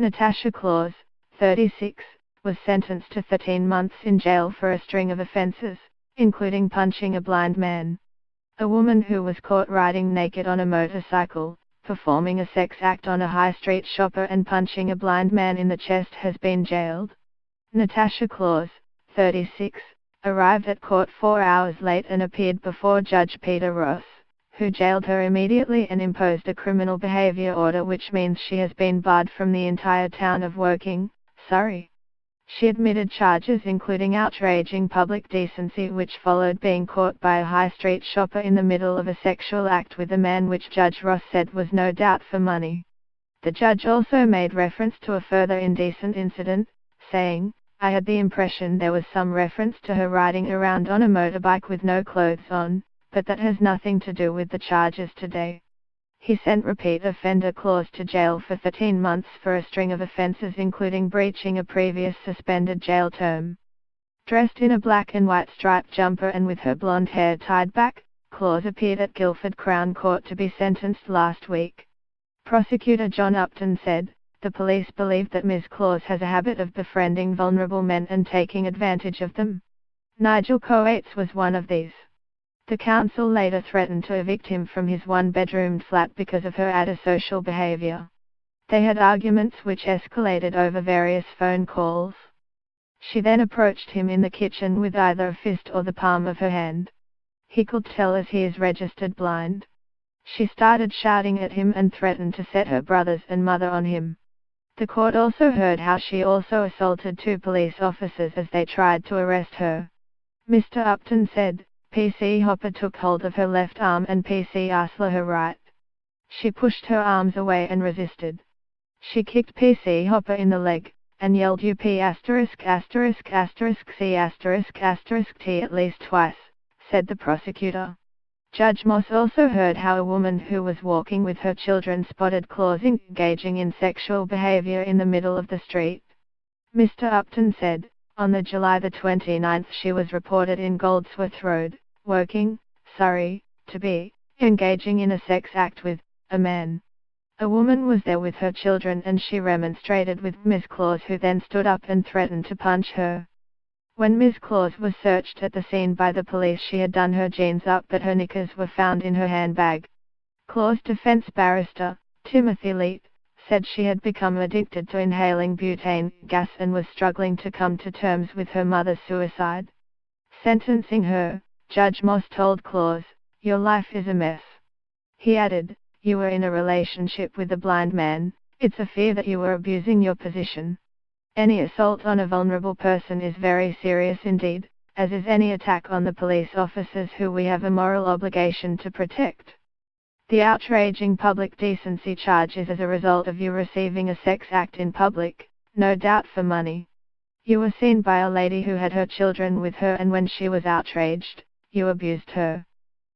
Natasha Claus, 36, was sentenced to 13 months in jail for a string of offenses, including punching a blind man. A woman who was caught riding naked on a motorcycle, performing a sex act on a high street shopper and punching a blind man in the chest has been jailed. Natasha Claus, 36, arrived at court 4 hours late and appeared before Judge Peter Ross, who jailed her immediately and imposed a criminal behavior order, which means she has been barred from the entire town of Woking, Surrey. She admitted charges including outraging public decency, which followed being caught by a high street shopper in the middle of a sexual act with a man, which Judge Ross said was no doubt for money. The judge also made reference to a further indecent incident, saying, "I had the impression there was some reference to her riding around on a motorbike with no clothes on, but that has nothing to do with the charges today." He sent repeat offender Claus to jail for 13 months for a string of offences, including breaching a previous suspended jail term. Dressed in a black and white striped jumper and with her blonde hair tied back, Claus appeared at Guildford Crown Court to be sentenced last week. Prosecutor John Upton said, "The police believe that Ms. Claus has a habit of befriending vulnerable men and taking advantage of them. Nigel Coates was one of these." The council later threatened to evict him from his one-bedroomed flat because of her antisocial behavior. They had arguments which escalated over various phone calls. She then approached him in the kitchen with either a fist or the palm of her hand. He could tell as he is registered blind. She started shouting at him and threatened to set her brothers and mother on him. The court also heard how she also assaulted 2 police officers as they tried to arrest her. Mr. Upton said, "PC Hopper took hold of her left arm and PC Arsler her right. She pushed her arms away and resisted. She kicked PC Hopper in the leg, and yelled UP *********C*** T at least twice," said the prosecutor. Judge Moss also heard how a woman who was walking with her children spotted Claus engaging in sexual behavior in the middle of the street. Mr. Upton said, on the July 29th she was reported in Goldsworth Road, Woking, Surrey, to be engaging in a sex act with a man. A woman was there with her children and she remonstrated with Ms. Claus, who then stood up and threatened to punch her. When Ms. Claus was searched at the scene by the police, she had done her jeans up but her knickers were found in her handbag. Claus defense barrister, Timothy Leet, said she had become addicted to inhaling butane gas and was struggling to come to terms with her mother's suicide. Sentencing her, Judge Moss told Claus, "Your life is a mess." He added, "You were in a relationship with a blind man, it's a fear that you were abusing your position. Any assault on a vulnerable person is very serious indeed, as is any attack on the police officers who we have a moral obligation to protect. The outraging public decency charge is as a result of you receiving a sex act in public, no doubt for money. You were seen by a lady who had her children with her, and when she was outraged, you abused her.